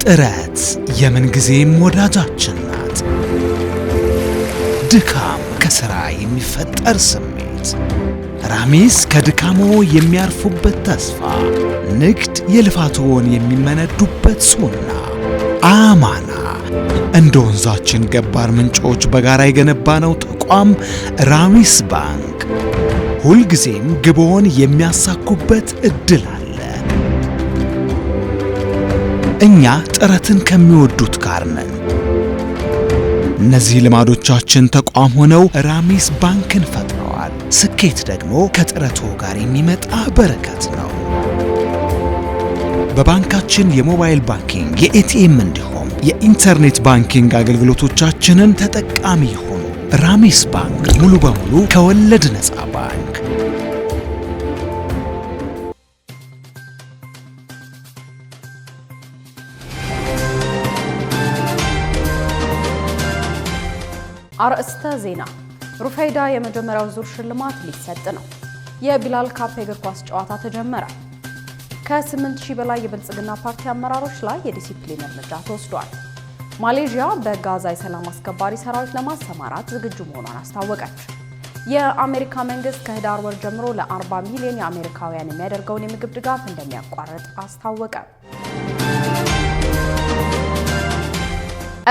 ጥረት የምን ጊዜም ወዳጃችን ናት። ድካም ከሥራ የሚፈጠር ስሜት፣ ራሚስ ከድካሞ የሚያርፉበት ተስፋ፣ ንግድ የልፋቶን የሚመነዱበት ሱና፣ አማና እንደ ወንዛችን ገባር ምንጮች በጋራ የገነባነው ተቋም ራሚስ ባንክ ሁልጊዜም ግቦን የሚያሳኩበት እድል አለ። እኛ ጥረትን ከሚወዱት ጋር ነን። እነዚህ ልማዶቻችን ተቋም ሆነው ራሚስ ባንክን ፈጥረዋል። ስኬት ደግሞ ከጥረቱ ጋር የሚመጣ በረከት ነው። በባንካችን የሞባይል ባንኪንግ፣ የኤቲኤም እንዲሁም የኢንተርኔት ባንኪንግ አገልግሎቶቻችንን ተጠቃሚ ይሁኑ። ራሚስ ባንክ ሙሉ በሙሉ ከወለድ ነፃ ባንክ። አርእስተ ዜና። ሩፈይዳ የመጀመሪያው ዙር ሽልማት ሊሰጥ ነው። የቢላል ካፕ የእግር ኳስ ጨዋታ ተጀመረ። ከ8000 በላይ የብልጽግና ፓርቲ አመራሮች ላይ የዲሲፕሊን እርምጃ ተወስዷል። ማሌዥያ በጋዛ የሰላም አስከባሪ ሰራዊት ለማሰማራት ዝግጁ መሆኗን አስታወቀች። የአሜሪካ መንግስት ከህዳር ወር ጀምሮ ለ40 ሚሊዮን የአሜሪካውያን የሚያደርገውን የምግብ ድጋፍ እንደሚያቋርጥ አስታወቀ።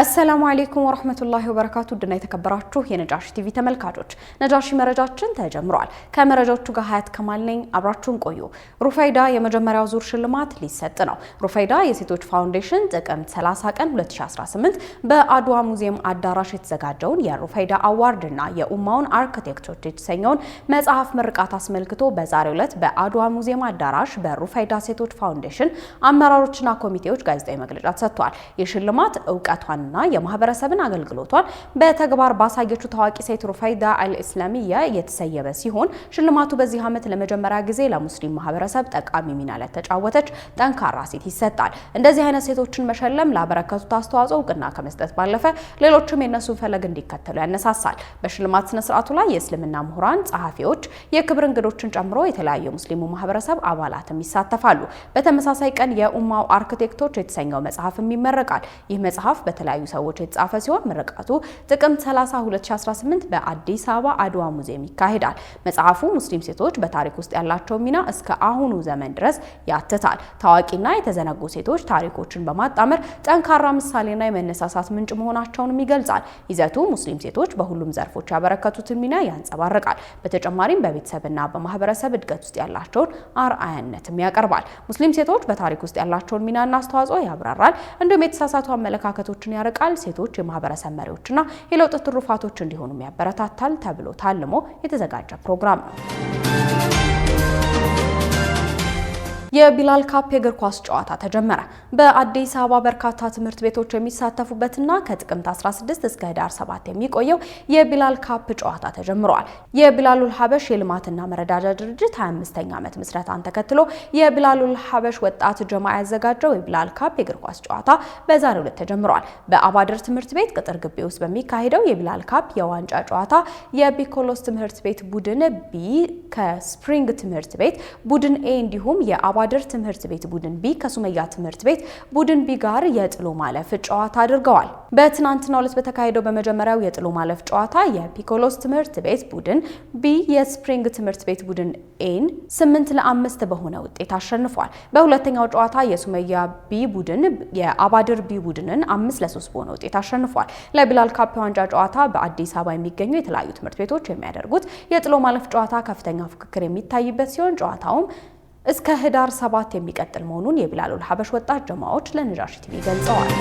አሰላሙ አለይኩም ወራህመቱላሂ ወበረካቱ። ድና የተከበራችሁ የነጃሺ ቲቪ ተመልካቾች ነጃሺ መረጃችን ተጀምሯል። ከመረጃዎቹ ጋር ሀያት ከማል ነኝ። አብራችሁን ቆዩ። ሩፈይዳ የመጀመሪያው ዙር ሽልማት ሊሰጥ ነው። ሩፈይዳ የሴቶች ፋውንዴሽን ጥቅምት 30 ቀን 2018 በአድዋ ሙዚየም አዳራሽ የተዘጋጀውን የሩፈይዳ አዋርድ እና የኡማውን አርኪቴክቶች የተሰኘውን መጽሐፍ ምርቃት አስመልክቶ በዛሬው ዕለት በአድዋ ሙዚየም አዳራሽ በሩፈይዳ ሴቶች ፋውንዴሽን አመራሮችና ኮሚቴዎች ጋዜጣዊ መግለጫ ተሰጥቷል። የሽልማት እውቀቷን እና የማህበረሰብን አገልግሎቷን በተግባር ባሳየችው ታዋቂ ሴት ሩፈይዳ አልኢስላሚያ የተሰየመ ሲሆን ሽልማቱ በዚህ ዓመት ለመጀመሪያ ጊዜ ለሙስሊም ማህበረሰብ ጠቃሚ ሚና ለተጫወተች ጠንካራ ሴት ይሰጣል። እንደዚህ አይነት ሴቶችን መሸለም ላበረከቱት አስተዋጽኦ እውቅና ከመስጠት ባለፈ ሌሎችም የነሱን ፈለግ እንዲከተሉ ያነሳሳል። በሽልማት ስነ ስርዓቱ ላይ የእስልምና ምሁራን፣ ጸሐፊዎች፣ የክብር እንግዶችን ጨምሮ የተለያዩ ሙስሊሙ ማህበረሰብ አባላትም ይሳተፋሉ። በተመሳሳይ ቀን የኡማው አርኪቴክቶች የተሰኘው መጽሐፍም ይመረቃል። ይህ መጽሐፍ በተለያዩ ሰዎች የተጻፈ ሲሆን ምርቃቱ ጥቅምት 30 2018 በአዲስ አበባ አድዋ ሙዚየም ይካሄዳል። መጽሐፉ ሙስሊም ሴቶች በታሪክ ውስጥ ያላቸው ሚና እስከ አሁኑ ዘመን ድረስ ያትታል። ታዋቂና የተዘነጉ ሴቶች ታሪኮችን በማጣመር ጠንካራ ምሳሌና የመነሳሳት ምንጭ መሆናቸውንም ይገልጻል። ይዘቱ ሙስሊም ሴቶች በሁሉም ዘርፎች ያበረከቱትን ሚና ያንጸባርቃል። በተጨማሪም በቤተሰብና በማህበረሰብ እድገት ውስጥ ያላቸውን አርአያነትም ያቀርባል። ሙስሊም ሴቶች በታሪክ ውስጥ ያላቸውን ሚናና አስተዋጽኦ ያብራራል። እንዲሁም የተሳሳቱ አመለካከቶችን ያርቃል። ሴቶች የማህበረሰብ መሪዎችና የለውጥ ትሩፋቶች እንዲሆኑ ያበረታታል ተብሎ ታልሞ የተዘጋጀ ፕሮግራም ነው። የቢላል ካፕ የእግር ኳስ ጨዋታ ተጀመረ። በአዲስ አበባ በርካታ ትምህርት ቤቶች የሚሳተፉበትና ከጥቅምት 16 እስከ ህዳር 7 የሚቆየው የቢላል ካፕ ጨዋታ ተጀምሯል። የቢላሉል ሀበሽ የልማትና መረዳጃ ድርጅት 25ኛ ዓመት ምስረታን ተከትሎ የቢላሉል ሀበሽ ወጣት ጀማ ያዘጋጀው የቢላል ካፕ የእግር ኳስ ጨዋታ በዛሬው ዕለት ተጀምሯል። በአባድር ትምህርት ቤት ቅጥር ግቢ ውስጥ በሚካሄደው የቢላል ካፕ የዋንጫ ጨዋታ የቢኮሎስ ትምህርት ቤት ቡድን ቢ ከስፕሪንግ ትምህርት ቤት ቡድን ኤ እንዲሁም የአባድር ትምህርት ቤት ቡድን ቢ ከሱመያ ትምህርት ቤት ቡድን ቢ ጋር የጥሎ ማለፍ ጨዋታ አድርገዋል። በትናንትናው ዕለት በተካሄደው በመጀመሪያው የጥሎ ማለፍ ጨዋታ የፒኮሎስ ትምህርት ቤት ቡድን ቢ የስፕሪንግ ትምህርት ቤት ቡድን ኤን 8-5 በሆነ ውጤት አሸንፏል። በሁለተኛው ጨዋታ የሱመያ ቢ ቡድን የአባድር ቢ ቡድንን 5-3 በሆነ ውጤት አሸንፏል። ለቢላል ካፕ ዋንጫ ጨዋታ በአዲስ አበባ የሚገኙ የተለያዩ ትምህርት ቤቶች የሚያደርጉት የጥሎ ማለፍ ጨዋታ ከፍተኛ ፉክክር የሚታይበት ሲሆን ጨዋታውም እስከ ህዳር 7 የሚቀጥል መሆኑን የቢላሉል ሀበሽ ወጣት ጀማዎች ለነጃሺ ቲቪ ገልጸዋል።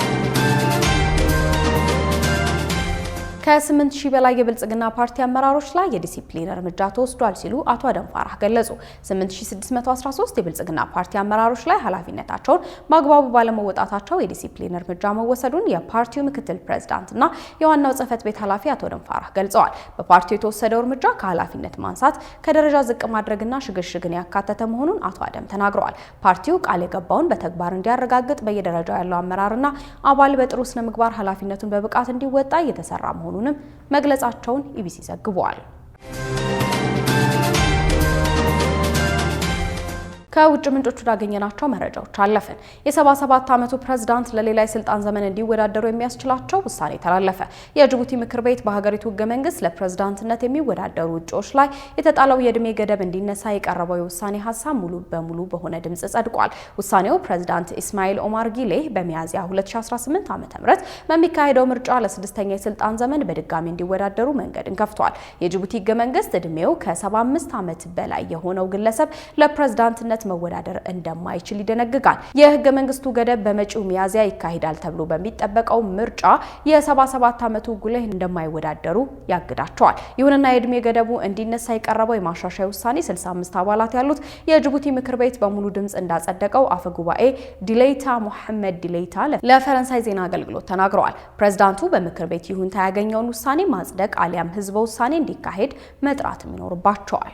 ከ8000 በላይ የብልጽግና ፓርቲ አመራሮች ላይ የዲሲፕሊን እርምጃ ተወስዷል ሲሉ አቶ አደም ፋራህ ገለጹ። 8613 የብልጽግና ፓርቲ አመራሮች ላይ ኃላፊነታቸውን በአግባቡ ባለመወጣታቸው የዲሲፕሊን እርምጃ መወሰዱን የፓርቲው ምክትል ፕሬዝዳንትና የዋናው ጽህፈት ቤት ኃላፊ አቶ አደም ፋራህ ገልጸዋል። በፓርቲው የተወሰደው እርምጃ ከኃላፊነት ማንሳት፣ ከደረጃ ዝቅ ማድረግና ሽግሽግን ያካተተ መሆኑን አቶ አደም ተናግረዋል። ፓርቲው ቃል የገባውን በተግባር እንዲያረጋግጥ በየደረጃው ያለው አመራርና አባል በጥሩ ስነ ምግባር ኃላፊነቱን በብቃት እንዲወጣ እየተሰራ መሆኑንም መግለጻቸውን ኢቢሲ ዘግቧል። ከውጭ ምንጮች ወዳገኘናቸው መረጃዎች አለፍን። የ77 ዓመቱ ፕሬዝዳንት ለሌላ የስልጣን ዘመን እንዲወዳደሩ የሚያስችላቸው ውሳኔ ተላለፈ። የጅቡቲ ምክር ቤት በሀገሪቱ ህገ መንግስት ለፕሬዝዳንትነት የሚወዳደሩ እጩዎች ላይ የተጣለው የእድሜ ገደብ እንዲነሳ የቀረበው የውሳኔ ሀሳብ ሙሉ በሙሉ በሆነ ድምጽ ጸድቋል። ውሳኔው ፕሬዝዳንት ኢስማኤል ኦማር ጊሌ በሚያዝያ 2018 ዓ.ም በሚካሄደው ምርጫ ለስድስተኛ የስልጣን ዘመን በድጋሚ እንዲወዳደሩ መንገድን ከፍቷል። የጅቡቲ ህገ መንግስት እድሜው ከ75 ዓመት በላይ የሆነው ግለሰብ ለፕሬዝዳንትነት መወዳደር እንደማይችል ይደነግጋል። የህገ መንግስቱ ገደብ በመጪው ሚያዝያ ይካሄዳል ተብሎ በሚጠበቀው ምርጫ የ77 ዓመቱ ጉሌህ እንደማይወዳደሩ ያግዳቸዋል። ይሁንና የእድሜ ገደቡ እንዲነሳ የቀረበው የማሻሻያ ውሳኔ 65 አባላት ያሉት የጅቡቲ ምክር ቤት በሙሉ ድምጽ እንዳጸደቀው አፈ ጉባኤ ዲሌይታ ሙሐመድ ዲሌይታ ለፈረንሳይ ዜና አገልግሎት ተናግረዋል። ፕሬዝዳንቱ በምክር ቤት ይሁንታ ያገኘውን ውሳኔ ማጽደቅ አሊያም ህዝበ ውሳኔ እንዲካሄድ መጥራትም ይኖርባቸዋል።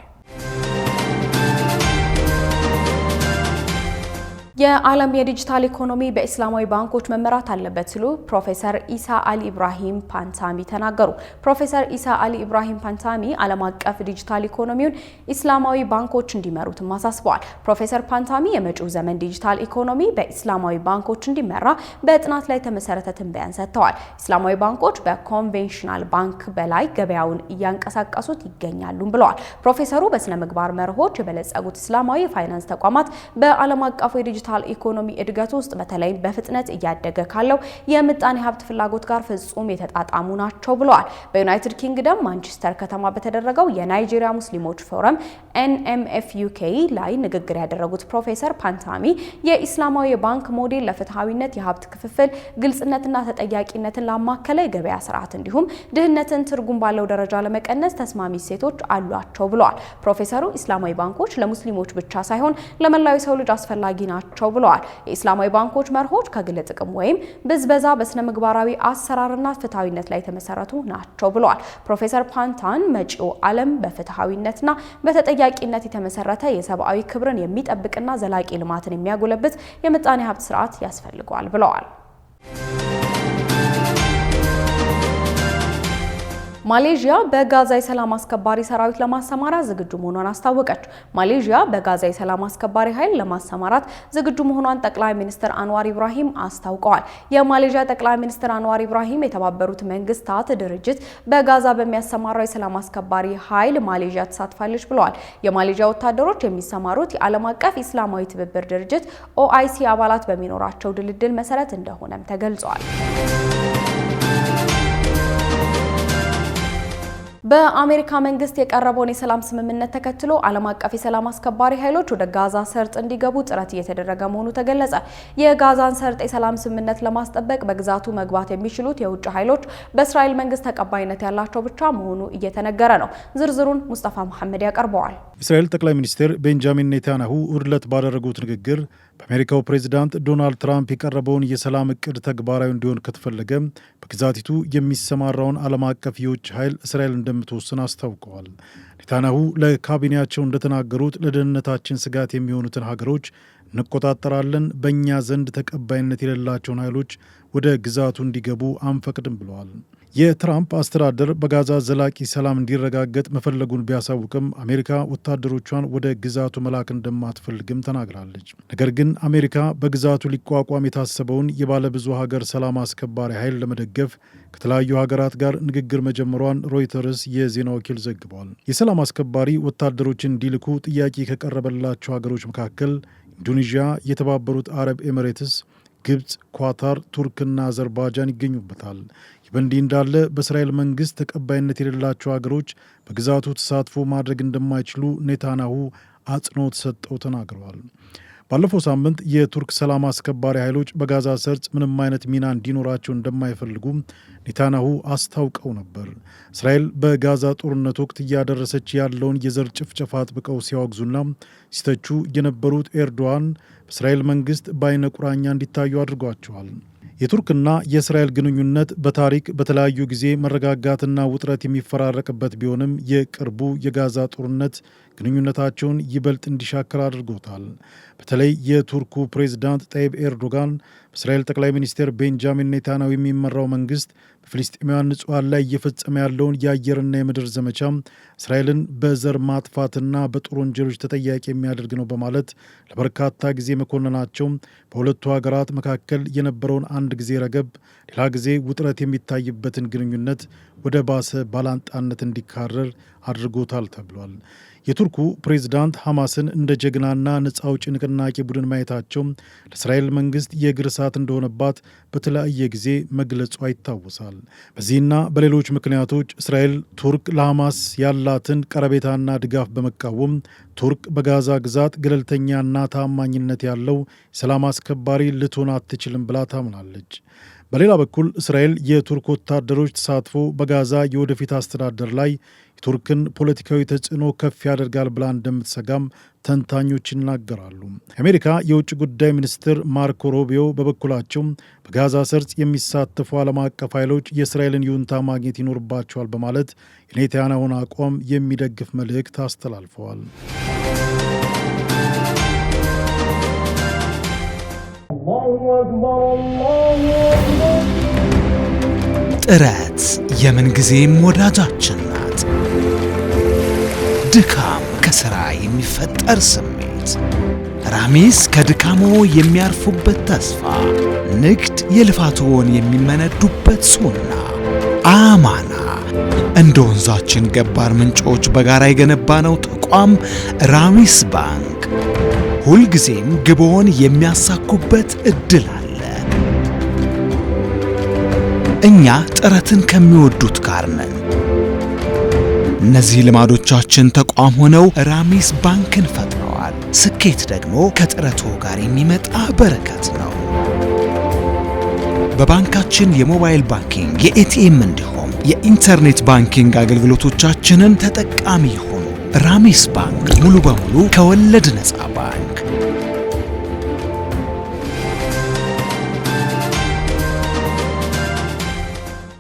የዓለም የዲጂታል ኢኮኖሚ በእስላማዊ ባንኮች መመራት አለበት ሲሉ ፕሮፌሰር ኢሳ አሊ ኢብራሂም ፓንታሚ ተናገሩ። ፕሮፌሰር ኢሳ አሊ ኢብራሂም ፓንታሚ ዓለም አቀፍ ዲጂታል ኢኮኖሚውን እስላማዊ ባንኮች እንዲመሩትም አሳስበዋል። ፕሮፌሰር ፓንታሚ የመጪው ዘመን ዲጂታል ኢኮኖሚ በእስላማዊ ባንኮች እንዲመራ በጥናት ላይ የተመሰረተ ትንበያን ሰጥተዋል። እስላማዊ ባንኮች በኮንቬንሽናል ባንክ በላይ ገበያውን እያንቀሳቀሱት ይገኛሉ ብለዋል። ፕሮፌሰሩ በስነ ምግባር መርሆች የበለጸጉት እስላማዊ የፋይናንስ ተቋማት በዓለም አቀፉ የዲጂታል ኢኮኖሚ እድገት ውስጥ በተለይ በፍጥነት እያደገ ካለው የምጣኔ ሀብት ፍላጎት ጋር ፍጹም የተጣጣሙ ናቸው ብለዋል። በዩናይትድ ኪንግደም ማንቸስተር ከተማ በተደረገው የናይጄሪያ ሙስሊሞች ፎረም NMFUK ላይ ንግግር ያደረጉት ፕሮፌሰር ፓንታሚ የኢስላማዊ የባንክ ሞዴል ለፍትሃዊነት፣ የሀብት ክፍፍል፣ ግልጽነትና ተጠያቂነትን ላማከለ የገበያ ስርዓት እንዲሁም ድህነትን ትርጉም ባለው ደረጃ ለመቀነስ ተስማሚ እሴቶች አሏቸው ብለዋል። ፕሮፌሰሩ ኢስላማዊ ባንኮች ለሙስሊሞች ብቻ ሳይሆን ለመላው የሰው ልጅ አስፈላጊ ናቸው ብለዋል። የኢስላማዊ ባንኮች መርሆች ከግል ጥቅም ወይም ብዝበዛ በስነ ምግባራዊ አሰራርና ፍትሃዊነት ላይ የተመሰረቱ ናቸው ብለዋል። ፕሮፌሰር ፓንታን መጪው ዓለም በፍትሃዊነትና በተጠያቂነት የተመሰረተ የሰብአዊ ክብርን የሚጠብቅና ዘላቂ ልማትን የሚያጎለብት የምጣኔ ሀብት ስርዓት ያስፈልገዋል ብለዋል። ማሌዥያ በጋዛ የሰላም አስከባሪ ሰራዊት ለማሰማራት ዝግጁ መሆኗን አስታወቀች። ማሌዥያ በጋዛ የሰላም አስከባሪ ኃይል ለማሰማራት ዝግጁ መሆኗን ጠቅላይ ሚኒስትር አንዋር ኢብራሂም አስታውቀዋል። የማሌዥያ ጠቅላይ ሚኒስትር አንዋር ኢብራሂም የተባበሩት መንግስታት ድርጅት በጋዛ በሚያሰማራው የሰላም አስከባሪ ኃይል ማሌዥያ ተሳትፋለች ብለዋል። የማሌዥያ ወታደሮች የሚሰማሩት የዓለም አቀፍ ኢስላማዊ ትብብር ድርጅት OIC አባላት በሚኖራቸው ድልድል መሰረት እንደሆነም ተገልጿል። በአሜሪካ መንግስት የቀረበውን የሰላም ስምምነት ተከትሎ ዓለም አቀፍ የሰላም አስከባሪ ኃይሎች ወደ ጋዛ ሰርጥ እንዲገቡ ጥረት እየተደረገ መሆኑ ተገለጸ። የጋዛን ሰርጥ የሰላም ስምምነት ለማስጠበቅ በግዛቱ መግባት የሚችሉት የውጭ ኃይሎች በእስራኤል መንግስት ተቀባይነት ያላቸው ብቻ መሆኑ እየተነገረ ነው። ዝርዝሩን ሙስጠፋ መሐመድ ያቀርበዋል። የእስራኤል ጠቅላይ ሚኒስትር ቤንጃሚን ኔታንያሁ ውድለት ባደረጉት ንግግር በአሜሪካው ፕሬዚዳንት ዶናልድ ትራምፕ የቀረበውን የሰላም እቅድ ተግባራዊ እንዲሆን ከተፈለገ በግዛቲቱ የሚሰማራውን ዓለም አቀፍ የውጭ ኃይል እስራኤል እንደምትወስን አስታውቀዋል። ኔታንያሁ ለካቢኔያቸው እንደተናገሩት ለደህንነታችን ስጋት የሚሆኑትን ሀገሮች እንቆጣጠራለን፣ በእኛ ዘንድ ተቀባይነት የሌላቸውን ኃይሎች ወደ ግዛቱ እንዲገቡ አንፈቅድም ብለዋል። የትራምፕ አስተዳደር በጋዛ ዘላቂ ሰላም እንዲረጋገጥ መፈለጉን ቢያሳውቅም አሜሪካ ወታደሮቿን ወደ ግዛቱ መላክ እንደማትፈልግም ተናግራለች። ነገር ግን አሜሪካ በግዛቱ ሊቋቋም የታሰበውን የባለብዙ ሀገር ሰላም አስከባሪ ኃይል ለመደገፍ ከተለያዩ ሀገራት ጋር ንግግር መጀመሯን ሮይተርስ የዜና ወኪል ዘግቧል። የሰላም አስከባሪ ወታደሮችን እንዲልኩ ጥያቄ ከቀረበላቸው ሀገሮች መካከል ኢንዶኔዥያ፣ የተባበሩት አረብ ኤሚሬትስ፣ ግብፅ፣ ኳታር፣ ቱርክና አዘርባይጃን ይገኙበታል። ይህ በእንዲህ እንዳለ በእስራኤል መንግስት ተቀባይነት የሌላቸው ሀገሮች በግዛቱ ተሳትፎ ማድረግ እንደማይችሉ ኔታንያሁ አጽንኦት ሰጠው ተናግረዋል። ባለፈው ሳምንት የቱርክ ሰላም አስከባሪ ኃይሎች በጋዛ ሰርጥ ምንም አይነት ሚና እንዲኖራቸው እንደማይፈልጉ ኔታንያሁ አስታውቀው ነበር። እስራኤል በጋዛ ጦርነት ወቅት እያደረሰች ያለውን የዘር ጭፍጨፋ አጥብቀው ሲያወግዙና ሲተቹ የነበሩት ኤርዶዋን በእስራኤል መንግስት በአይነ ቁራኛ እንዲታዩ አድርጓቸዋል። የቱርክና የእስራኤል ግንኙነት በታሪክ በተለያዩ ጊዜ መረጋጋትና ውጥረት የሚፈራረቅበት ቢሆንም የቅርቡ የጋዛ ጦርነት ግንኙነታቸውን ይበልጥ እንዲሻከር አድርጎታል። በተለይ የቱርኩ ፕሬዝዳንት ጣይብ ኤርዶጋን በእስራኤል ጠቅላይ ሚኒስትር ቤንጃሚን ኔታንያሁ የሚመራው መንግስት በፍልስጤማውያን ንጹሐን ላይ እየፈጸመ ያለውን የአየርና የምድር ዘመቻ እስራኤልን በዘር ማጥፋትና በጦር ወንጀሎች ተጠያቂ የሚያደርግ ነው በማለት ለበርካታ ጊዜ መኮንናቸው በሁለቱ ሀገራት መካከል የነበረውን አንድ ጊዜ ረገብ ሌላ ጊዜ ውጥረት የሚታይበትን ግንኙነት ወደ ባሰ ባላንጣነት እንዲካረር አድርጎታል ተብሏል። የቱርኩ ፕሬዝዳንት ሐማስን እንደ ጀግናና ነፃ አውጪ ንቅናቄ ቡድን ማየታቸው ለእስራኤል መንግስት የእግር እሳት እንደሆነባት በተለያየ ጊዜ መግለጿ ይታወሳል። በዚህና በሌሎች ምክንያቶች እስራኤል ቱርክ ለሐማስ ያላትን ቀረቤታና ድጋፍ በመቃወም ቱርክ በጋዛ ግዛት ገለልተኛና ታማኝነት ያለው ሰላም አስከባሪ ልትሆን አትችልም ብላ ታምናለች። በሌላ በኩል እስራኤል የቱርክ ወታደሮች ተሳትፎ በጋዛ የወደፊት አስተዳደር ላይ የቱርክን ፖለቲካዊ ተጽዕኖ ከፍ ያደርጋል ብላ እንደምትሰጋም ተንታኞች ይናገራሉ። የአሜሪካ የውጭ ጉዳይ ሚኒስትር ማርኮ ሩቢዮ በበኩላቸው በጋዛ ሰርጥ የሚሳተፉ ዓለም አቀፍ ኃይሎች የእስራኤልን ይሁንታ ማግኘት ይኖርባቸዋል በማለት የኔታንያሁን አቋም የሚደግፍ መልእክት አስተላልፈዋል። ጥረት የምንጊዜም ወዳጃችን ናት። ድካም ከሥራ የሚፈጠር ስሜት፣ ራሚስ ከድካሞ የሚያርፉበት ተስፋ፣ ንግድ የልፋቶን የሚመነዱበት ሱና፣ አማና እንደ ወንዛችን ገባር ምንጮች በጋራ የገነባነው ተቋም ራሚስ ባንክ ሁልጊዜም ግቦን የሚያሳኩበት እድል አለ። እኛ ጥረትን ከሚወዱት ጋር ነን። እነዚህ ልማዶቻችን ተቋም ሆነው ራሚስ ባንክን ፈጥረዋል። ስኬት ደግሞ ከጥረቱ ጋር የሚመጣ በረከት ነው። በባንካችን የሞባይል ባንኪንግ፣ የኤቲኤም እንዲሁም የኢንተርኔት ባንኪንግ አገልግሎቶቻችንን ተጠቃሚ ይሁኑ። ራሚስ ባንክ ሙሉ በሙሉ ከወለድ ነፃ ባንክ።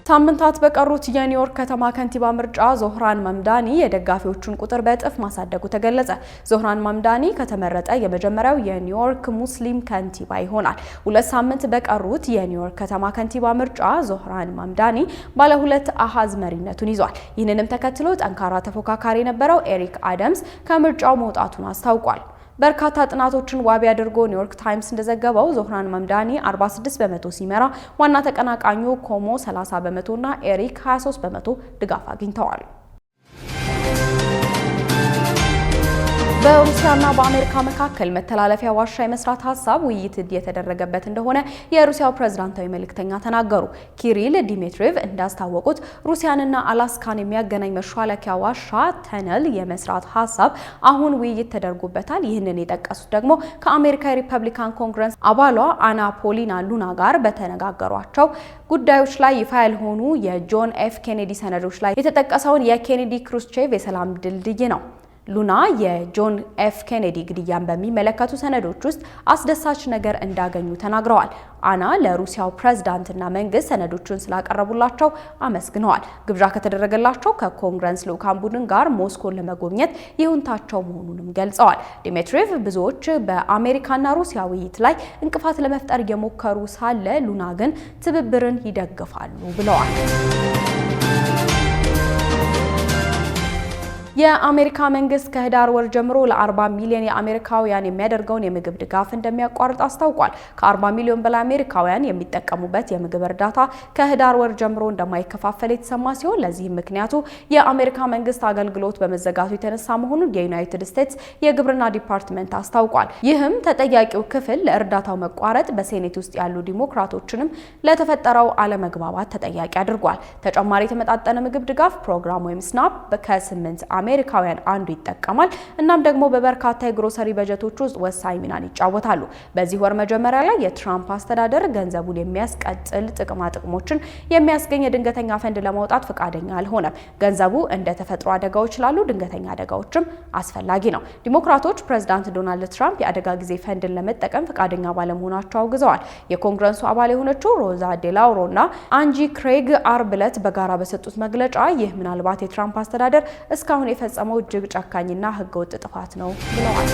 ሳምንታት በቀሩት የኒውዮርክ ከተማ ከንቲባ ምርጫ ዞህራን ማምዳኒ የደጋፊዎቹን ቁጥር በእጥፍ ማሳደጉ ተገለጸ። ዞህራን ማምዳኒ ከተመረጠ የመጀመሪያው የኒውዮርክ ሙስሊም ከንቲባ ይሆናል። 2 ሳምንት በቀሩት የኒውዮርክ ከተማ ከንቲባ ምርጫ ዞህራን ማምዳኒ ባለ 2 አሃዝ መሪነቱን ይዟል። ይህንንም ተከትሎ ጠንካራ ተፎካካሪ የነበረው ኤሪክ አደምስ ከምርጫው መውጣቱን አስታውቋል። በርካታ ጥናቶችን ዋቢ አድርጎ ኒውዮርክ ታይምስ እንደዘገበው ዞህራን ማምዳኒ 46 በመቶ ሲመራ ዋና ተቀናቃኙ ኮሞ 30 በመቶ እና ኤሪክ 23 በመቶ ድጋፍ አግኝተዋል። በሩሲያና በአሜሪካ መካከል መተላለፊያ ዋሻ የመስራት ሀሳብ ውይይት እየተደረገበት እንደሆነ የሩሲያው ፕሬዝዳንታዊ መልእክተኛ ተናገሩ። ኪሪል ዲሚትሪቭ እንዳስታወቁት ሩሲያንና አላስካን የሚያገናኝ መሿለኪያ ዋሻ ተነል የመስራት ሀሳብ አሁን ውይይት ተደርጎበታል። ይህንን የጠቀሱት ደግሞ ከአሜሪካ የሪፐብሊካን ኮንግረስ አባሏ አና ፖሊና ሉና ጋር በተነጋገሯቸው ጉዳዮች ላይ ይፋ ያልሆኑ የጆን ኤፍ ኬኔዲ ሰነዶች ላይ የተጠቀሰውን የኬኔዲ ክሩስቼቭ የሰላም ድልድይ ነው። ሉና የጆን ኤፍ ኬኔዲ ግድያን በሚመለከቱ ሰነዶች ውስጥ አስደሳች ነገር እንዳገኙ ተናግረዋል። አና ለሩሲያው ፕሬዝዳንትና መንግስት ሰነዶቹን ስላቀረቡላቸው አመስግነዋል። ግብዣ ከተደረገላቸው ከኮንግረስ ልዑካን ቡድን ጋር ሞስኮን ለመጎብኘት ይሁንታቸው መሆኑንም ገልጸዋል። ዲሚትሪቭ ብዙዎች በአሜሪካና ሩሲያ ውይይት ላይ እንቅፋት ለመፍጠር እየሞከሩ ሳለ ሉና ግን ትብብርን ይደግፋሉ ብለዋል። የአሜሪካ መንግስት ከህዳር ወር ጀምሮ ለ40 ሚሊዮን የአሜሪካውያን የሚያደርገውን የምግብ ድጋፍ እንደሚያቋርጥ አስታውቋል። ከ40 ሚሊዮን በላይ አሜሪካውያን የሚጠቀሙበት የምግብ እርዳታ ከህዳር ወር ጀምሮ እንደማይከፋፈል የተሰማ ሲሆን ለዚህም ምክንያቱ የአሜሪካ መንግስት አገልግሎት በመዘጋቱ የተነሳ መሆኑን የዩናይትድ ስቴትስ የግብርና ዲፓርትመንት አስታውቋል። ይህም ተጠያቂው ክፍል ለእርዳታው መቋረጥ በሴኔት ውስጥ ያሉ ዲሞክራቶችንም ለተፈጠረው አለመግባባት ተጠያቂ አድርጓል። ተጨማሪ የተመጣጠነ ምግብ ድጋፍ ፕሮግራም ወይም ስናፕ ከ8 አሜሪካውያን አንዱ ይጠቀማል። እናም ደግሞ በበርካታ የግሮሰሪ በጀቶች ውስጥ ወሳኝ ሚናን ይጫወታሉ። በዚህ ወር መጀመሪያ ላይ የትራምፕ አስተዳደር ገንዘቡን የሚያስቀጥል ጥቅማ ጥቅሞችን የሚያስገኝ የድንገተኛ ፈንድ ለማውጣት ፈቃደኛ አልሆነም። ገንዘቡ እንደ ተፈጥሮ አደጋዎች ላሉ ድንገተኛ አደጋዎችም አስፈላጊ ነው። ዲሞክራቶች ፕሬዝዳንት ዶናልድ ትራምፕ የአደጋ ጊዜ ፈንድን ለመጠቀም ፈቃደኛ ባለመሆናቸው አውግዘዋል። የኮንግረሱ አባል የሆነችው ሮዛ ዴላውሮ እና አንጂ ክሬግ አርብ ዕለት በጋራ በሰጡት መግለጫ ይህ ምናልባት የትራምፕ አስተዳደር እስካሁን የፈጸመው እጅግ ጨካኝና ህገወጥ ጥፋት ነው ብለዋል።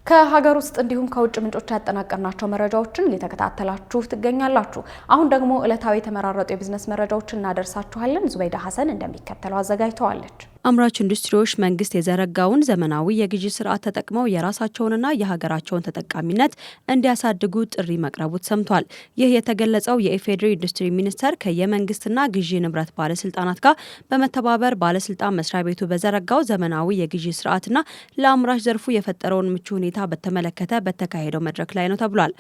ከሀገር ውስጥ እንዲሁም ከውጭ ምንጮች ያጠናቀርናቸው መረጃዎችን እየተከታተላችሁ ትገኛላችሁ። አሁን ደግሞ ዕለታዊ የተመራረጡ የቢዝነስ መረጃዎችን እናደርሳችኋለን። ዙበይዳ ሀሰን እንደሚከተለው አዘጋጅተዋለች። አምራች ኢንዱስትሪዎች መንግስት የዘረጋውን ዘመናዊ የግዢ ስርዓት ተጠቅመው የራሳቸውንና የሀገራቸውን ተጠቃሚነት እንዲያሳድጉ ጥሪ መቅረቡ ተሰምቷል። ይህ የተገለጸው የኢፌዴሪ ኢንዱስትሪ ሚኒስቴር ከየመንግስትና ግዢ ንብረት ባለስልጣናት ጋር በመተባበር ባለስልጣን መስሪያ ቤቱ በዘረጋው ዘመናዊ የግዢ ስርዓትና ለአምራች ዘርፉ የፈጠረውን ምቹ ሁኔታ በተመለከተ በተካሄደው መድረክ ላይ ነው ተብሏል።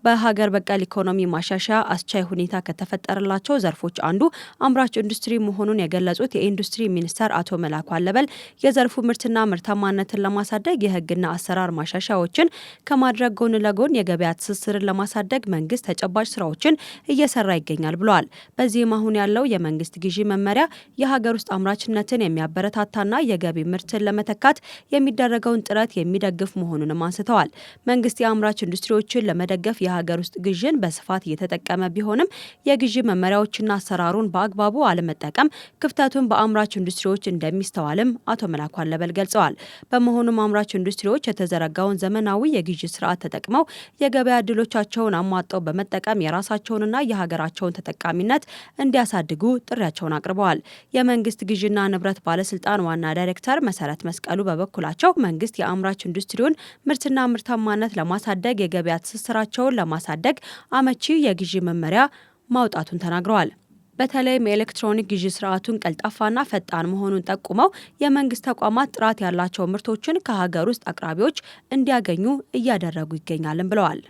በሀገር በቀል ኢኮኖሚ ማሻሻያ አስቻይ ሁኔታ ከተፈጠረላቸው ዘርፎች አንዱ አምራች ኢንዱስትሪ መሆኑን የገለጹት የኢንዱስትሪ ሚኒስተር አቶ መላኩ አለበል የዘርፉ ምርትና ምርታማነትን ለማሳደግ የህግና አሰራር ማሻሻያዎችን ከማድረግ ጎን ለጎን የገበያ ትስስርን ለማሳደግ መንግስት ተጨባጭ ስራዎችን እየሰራ ይገኛል ብለዋል። በዚህም አሁን ያለው የመንግስት ግዢ መመሪያ የሀገር ውስጥ አምራችነትን የሚያበረታታና የገቢ ምርትን ለመተካት የሚደረገውን ጥረት የሚደግፍ መሆኑንም አንስተዋል። መንግስት የአምራች ኢንዱስትሪዎችን ለመደገፍ የሀገር ውስጥ ግዥን በስፋት እየተጠቀመ ቢሆንም የግዢ መመሪያዎችና አሰራሩን በአግባቡ አለመጠቀም ክፍተቱን በአምራች ኢንዱስትሪዎች እንደሚስተዋልም አቶ መላኩ አለበል ገልጸዋል። በመሆኑም አምራች ኢንዱስትሪዎች የተዘረጋውን ዘመናዊ የግዢ ስርዓት ተጠቅመው የገበያ እድሎቻቸውን አሟጠው በመጠቀም የራሳቸውንና የሀገራቸውን ተጠቃሚነት እንዲያሳድጉ ጥሪያቸውን አቅርበዋል። የመንግስት ግዢና ንብረት ባለስልጣን ዋና ዳይሬክተር መሰረት መስቀሉ በበኩላቸው መንግስት የአምራች ኢንዱስትሪውን ምርትና ምርታማነት ለማሳደግ የገበያ ትስስራቸውን ለማሳደግ አመቺ የግዢ መመሪያ ማውጣቱን ተናግረዋል። በተለይም የኤሌክትሮኒክ ግዢ ስርዓቱን ቀልጣፋና ፈጣን መሆኑን ጠቁመው የመንግስት ተቋማት ጥራት ያላቸው ምርቶችን ከሀገር ውስጥ አቅራቢዎች እንዲያገኙ እያደረጉ ይገኛልን ብለዋል።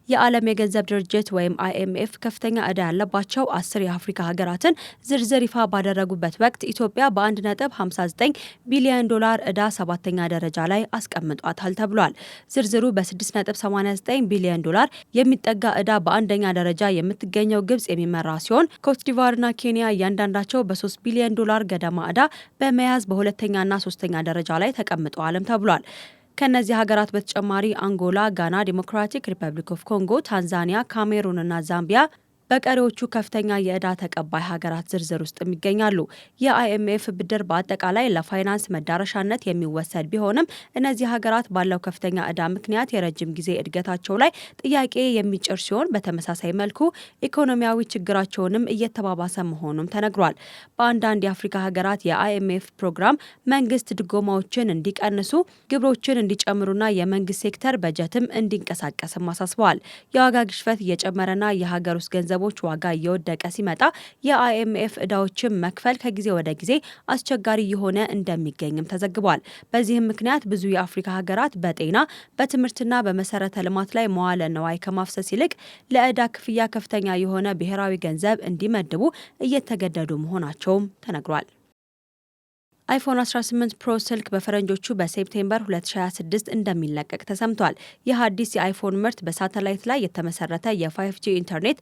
የዓለም የገንዘብ ድርጅት ወይም IMF ከፍተኛ ዕዳ ያለባቸው 10 የአፍሪካ ሀገራትን ዝርዝር ይፋ ባደረጉበት ወቅት ኢትዮጵያ በ1.59 ቢሊዮን ዶላር ዕዳ 7ኛ ደረጃ ላይ አስቀምጧታል ተብሏል። ዝርዝሩ በ6.89 ቢሊዮን ዶላር የሚጠጋ ዕዳ በአንደኛ ደረጃ የምትገኘው ግብጽ የሚመራ ሲሆን ኮትዲቫርና ኬንያ እያንዳንዳቸው በ3 ቢሊዮን ዶላር ገደማ ዕዳ በመያዝ በሁለተኛና ሶስተኛ ደረጃ ላይ ተቀምጠዋልም ተብሏል። ከነዚህ ሀገራት በተጨማሪ አንጎላ፣ ጋና፣ ዲሞክራቲክ ሪፐብሊክ ኦፍ ኮንጎ፣ ታንዛኒያ፣ ካሜሩንና ዛምቢያ በቀሪዎቹ ከፍተኛ የዕዳ ተቀባይ ሀገራት ዝርዝር ውስጥ ይገኛሉ። የIMF ብድር በአጠቃላይ ለፋይናንስ መዳረሻነት የሚወሰድ ቢሆንም እነዚህ ሀገራት ባለው ከፍተኛ ዕዳ ምክንያት የረጅም ጊዜ እድገታቸው ላይ ጥያቄ የሚጭር ሲሆን በተመሳሳይ መልኩ ኢኮኖሚያዊ ችግራቸውንም እየተባባሰ መሆኑም ተነግሯል። በአንዳንድ የአፍሪካ ሀገራት የIMF ፕሮግራም መንግስት ድጎማዎችን እንዲቀንሱ፣ ግብሮችን እንዲጨምሩና የመንግስት ሴክተር በጀትም እንዲንቀሳቀስም አሳስበዋል። የዋጋ ግሽበት እየጨመረና የሀገር ውስጥ ገንዘቦች ዋጋ እየወደቀ ሲመጣ የIMF ዕዳዎችን መክፈል ከጊዜ ወደ ጊዜ አስቸጋሪ የሆነ እንደሚገኝም ተዘግቧል። በዚህም ምክንያት ብዙ የአፍሪካ ሀገራት በጤና በትምህርትና በመሰረተ ልማት ላይ መዋለ ነዋይ ከማፍሰስ ይልቅ ለዕዳ ክፍያ ከፍተኛ የሆነ ብሔራዊ ገንዘብ እንዲመድቡ እየተገደዱ መሆናቸውም ተነግሯል። አይፎን 18 ፕሮ ስልክ በፈረንጆቹ በሴፕቴምበር 2026 እንደሚለቀቅ ተሰምቷል። ይህ አዲስ የአይፎን ምርት በሳተላይት ላይ የተመሰረተ የ5G ኢንተርኔት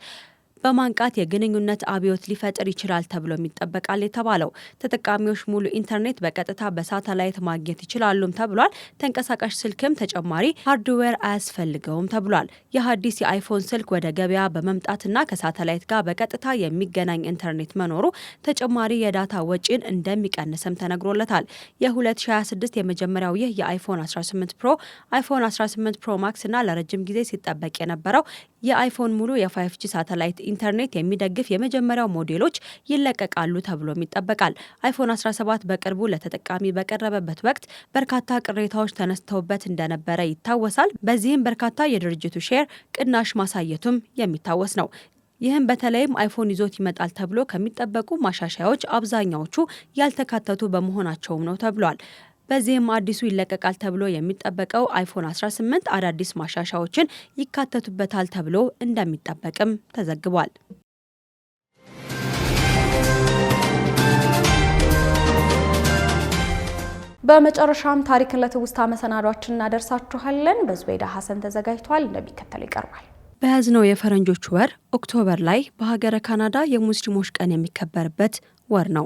በማንቃት የግንኙነት አብዮት ሊፈጥር ይችላል ተብሎ ይጠበቃል የተባለው ተጠቃሚዎች ሙሉ ኢንተርኔት በቀጥታ በሳተላይት ማግኘት ይችላሉም ተብሏል። ተንቀሳቃሽ ስልክም ተጨማሪ ሃርድዌር አያስፈልገውም ተብሏል። የአዲስ የአይፎን ስልክ ወደ ገበያ በመምጣትና ከሳተላይት ጋር በቀጥታ የሚገናኝ ኢንተርኔት መኖሩ ተጨማሪ የዳታ ወጪን እንደሚቀንስም ተነግሮለታል። የ2026 የመጀመሪያው ይህ የአይፎን 18 ፕሮ፣ አይፎን 18 ፕሮ ማክስ እና ለረጅም ጊዜ ሲጠበቅ የነበረው የአይፎን ሙሉ የ5G ሳተላይት ኢንተርኔት የሚደግፍ የመጀመሪያው ሞዴሎች ይለቀቃሉ ተብሎም ይጠበቃል። አይፎን 17 በቅርቡ ለተጠቃሚ በቀረበበት ወቅት በርካታ ቅሬታዎች ተነስተውበት እንደነበረ ይታወሳል። በዚህም በርካታ የድርጅቱ ሼር ቅናሽ ማሳየቱም የሚታወስ ነው። ይህም በተለይም አይፎን ይዞት ይመጣል ተብሎ ከሚጠበቁ ማሻሻያዎች አብዛኛዎቹ ያልተካተቱ በመሆናቸውም ነው ተብሏል። በዚህም አዲሱ ይለቀቃል ተብሎ የሚጠበቀው አይፎን 18 አዳዲስ ማሻሻያዎችን ይካተቱበታል ተብሎ እንደሚጠበቅም ተዘግቧል። በመጨረሻም ታሪክን ለትውስታ መሰናዷችን እናደርሳችኋለን። በዙበይዳ ሀሰን ተዘጋጅቷል፣ እንደሚከተለው ይቀርባል። በያዝነው የፈረንጆች ወር ኦክቶበር ላይ በሀገረ ካናዳ የሙስሊሞች ቀን የሚከበርበት ወር ነው።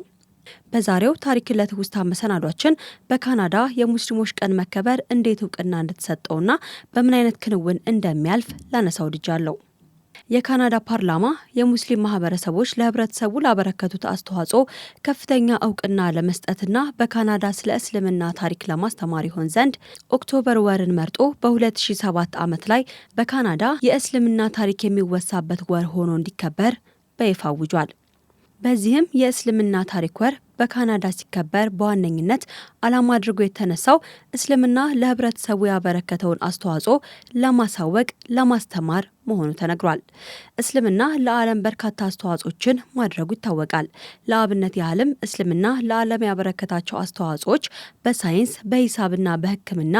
በዛሬው ታሪክን ለትውስታ መሰናዷችን በካናዳ የሙስሊሞች ቀን መከበር እንዴት እውቅና እንደተሰጠውና በምን አይነት ክንውን እንደሚያልፍ ላነሳው ድጃለሁ። የካናዳ ፓርላማ የሙስሊም ማህበረሰቦች ለህብረተሰቡ ላበረከቱት አስተዋጽኦ ከፍተኛ እውቅና ለመስጠትና በካናዳ ስለ እስልምና ታሪክ ለማስተማር ይሆን ዘንድ ኦክቶበር ወርን መርጦ በ2007 ዓመት ላይ በካናዳ የእስልምና ታሪክ የሚወሳበት ወር ሆኖ እንዲከበር በይፋ አውጇል። በዚህም የእስልምና ታሪክ ወር በካናዳ ሲከበር በዋነኝነት ዓላማ አድርጎ የተነሳው እስልምና ለህብረተሰቡ ያበረከተውን አስተዋጽኦ ለማሳወቅ፣ ለማስተማር መሆኑ ተነግሯል። እስልምና ለዓለም በርካታ አስተዋጽኦችን ማድረጉ ይታወቃል። ለአብነት ያህልም እስልምና ለዓለም ያበረከታቸው አስተዋጽኦች በሳይንስ፣ በሂሳብና በሕክምና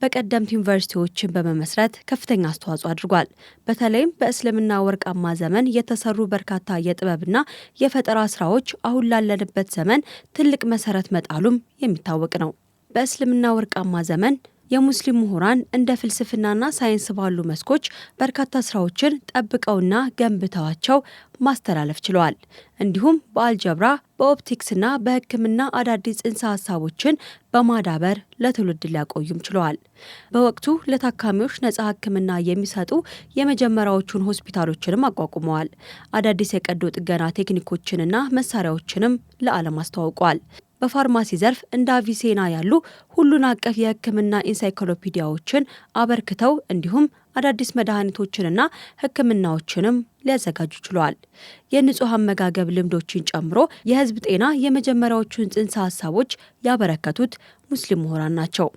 በቀደምት ዩኒቨርሲቲዎችን በመመስረት ከፍተኛ አስተዋጽኦ አድርጓል። በተለይም በእስልምና ወርቃማ ዘመን የተሰሩ በርካታ የጥበብና የፈጠራ ስራዎች አሁን ላለንበት ዘመን ትልቅ መሰረት መጣሉም የሚታወቅ ነው። በእስልምና ወርቃማ ዘመን የሙስሊም ምሁራን እንደ ፍልስፍናና ሳይንስ ባሉ መስኮች በርካታ ስራዎችን ጠብቀውና ገንብተዋቸው ማስተላለፍ ችለዋል። እንዲሁም በአልጀብራ በኦፕቲክስና በሕክምና አዳዲስ ጽንሰ ሀሳቦችን በማዳበር ለትውልድ ሊያቆዩም ችለዋል። በወቅቱ ለታካሚዎች ነጻ ሕክምና የሚሰጡ የመጀመሪያዎቹን ሆስፒታሎችንም አቋቁመዋል። አዳዲስ የቀዶ ጥገና ቴክኒኮችንና መሳሪያዎችንም ለዓለም አስተዋውቀዋል። በፋርማሲ ዘርፍ እንደ አቪሴና ያሉ ሁሉን አቀፍ የሕክምና ኢንሳይክሎፒዲያዎችን አበርክተው እንዲሁም አዳዲስ መድኃኒቶችንና ሕክምናዎችንም ሊያዘጋጁ ችለዋል። የንጹህ አመጋገብ ልምዶችን ጨምሮ የህዝብ ጤና የመጀመሪያዎቹን ጽንሰ ሀሳቦች ያበረከቱት ሙስሊም ምሁራን ናቸው።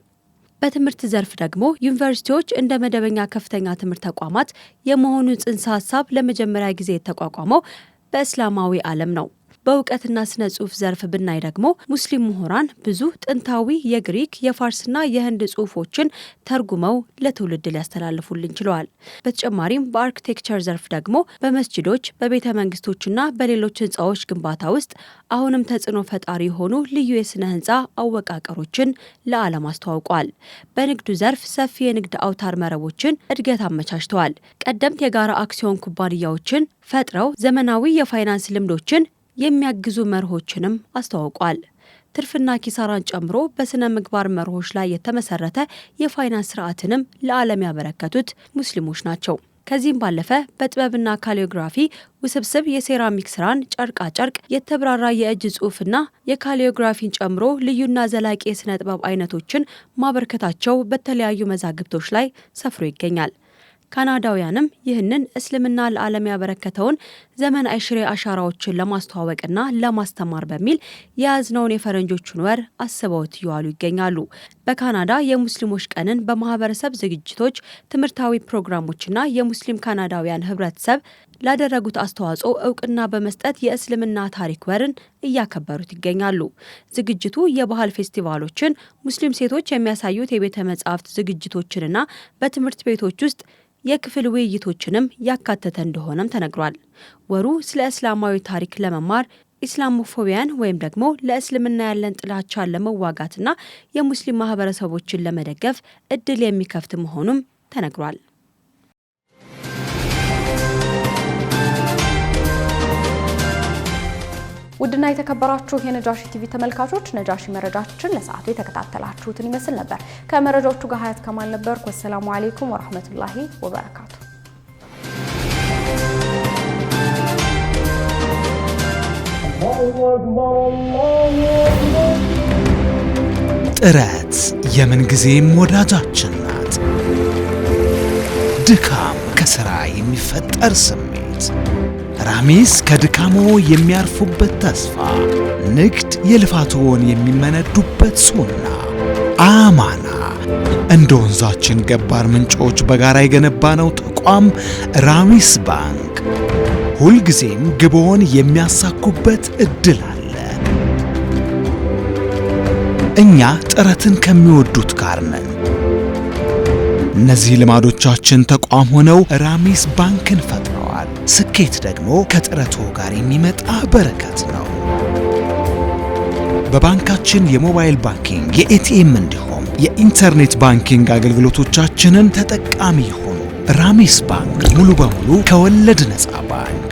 በትምህርት ዘርፍ ደግሞ ዩኒቨርሲቲዎች እንደ መደበኛ ከፍተኛ ትምህርት ተቋማት የመሆኑ ጽንሰ ሀሳብ ለመጀመሪያ ጊዜ የተቋቋመው በእስላማዊ ዓለም ነው። በእውቀትና ስነ ጽሑፍ ዘርፍ ብናይ ደግሞ ሙስሊም ምሁራን ብዙ ጥንታዊ የግሪክ የፋርስና የህንድ ጽሑፎችን ተርጉመው ለትውልድ ሊያስተላልፉልን ችለዋል። በተጨማሪም በአርኪቴክቸር ዘርፍ ደግሞ በመስጅዶች፣ በቤተ መንግስቶችና በሌሎች ህንፃዎች ግንባታ ውስጥ አሁንም ተጽዕኖ ፈጣሪ የሆኑ ልዩ የስነ ህንፃ አወቃቀሮችን ለዓለም አስተዋውቀዋል። በንግዱ ዘርፍ ሰፊ የንግድ አውታር መረቦችን እድገት አመቻችተዋል። ቀደምት የጋራ አክሲዮን ኩባንያዎችን ፈጥረው ዘመናዊ የፋይናንስ ልምዶችን የሚያግዙ መርሆችንም አስተዋውቋል። ትርፍና ኪሳራን ጨምሮ በስነ ምግባር መርሆች ላይ የተመሰረተ የፋይናንስ ስርዓትንም ለዓለም ያበረከቱት ሙስሊሞች ናቸው። ከዚህም ባለፈ በጥበብና ካሊዮግራፊ ውስብስብ የሴራሚክ ስራን፣ ጨርቃ ጨርቅ፣ የተብራራ የእጅ ጽሑፍና የካሊዮግራፊን ጨምሮ ልዩና ዘላቂ የስነ ጥበብ አይነቶችን ማበርከታቸው በተለያዩ መዛግብቶች ላይ ሰፍሮ ይገኛል። ካናዳውያንም ይህንን እስልምና ለዓለም ያበረከተውን ዘመን አይሽሬ አሻራዎችን ለማስተዋወቅና ለማስተማር በሚል የያዝነውን የፈረንጆቹን ወር አስበውት እየዋሉ ይገኛሉ። በካናዳ የሙስሊሞች ቀንን በማህበረሰብ ዝግጅቶች፣ ትምህርታዊ ፕሮግራሞችና የሙስሊም ካናዳውያን ህብረተሰብ ላደረጉት አስተዋጽኦ እውቅና በመስጠት የእስልምና ታሪክ ወርን እያከበሩት ይገኛሉ። ዝግጅቱ የባህል ፌስቲቫሎችን፣ ሙስሊም ሴቶች የሚያሳዩት የቤተ መጻሕፍት ዝግጅቶችንና በትምህርት ቤቶች ውስጥ የክፍል ውይይቶችንም ያካተተ እንደሆነም ተነግሯል። ወሩ ስለ እስላማዊ ታሪክ ለመማር ኢስላሞፎቢያን ወይም ደግሞ ለእስልምና ያለን ጥላቻን ለመዋጋትና የሙስሊም ማህበረሰቦችን ለመደገፍ እድል የሚከፍት መሆኑም ተነግሯል። ውድና የተከበራችሁ የነጃሺ ቲቪ ተመልካቾች ነጃሺ መረጃችን ለሰዓቱ የተከታተላችሁትን ይመስል ነበር። ከመረጃዎቹ ጋር ሀያት ከማል ነበርኩ። ወሰላሙ አለይኩም ወራህመቱላሂ ወበረካቱ። ጥረት የምንጊዜም ወዳጃችን ናት። ድካም ከስራ የሚፈጠር ስሜት፣ ራሚስ ከድካሞ የሚያርፉበት ተስፋ፣ ንግድ የልፋቶን የሚመነዱበት ሱና፣ አማና እንደ ወንዛችን ገባር ምንጮች በጋራ የገነባነው ተቋም ራሚስ ባንክ ሁልጊዜም ግቦን የሚያሳኩበት እድል አለ። እኛ ጥረትን ከሚወዱት ጋር ነን። እነዚህ ልማዶቻችን ተቋም ሆነው ራሚስ ባንክን ፈጥረዋል። ስኬት ደግሞ ከጥረቱ ጋር የሚመጣ በረከት ነው። በባንካችን የሞባይል ባንኪንግ፣ የኤቲኤም እንዲሁም የኢንተርኔት ባንኪንግ አገልግሎቶቻችንን ተጠቃሚ ይሁኑ። ራሚስ ባንክ ሙሉ በሙሉ ከወለድ ነፃ ባንክ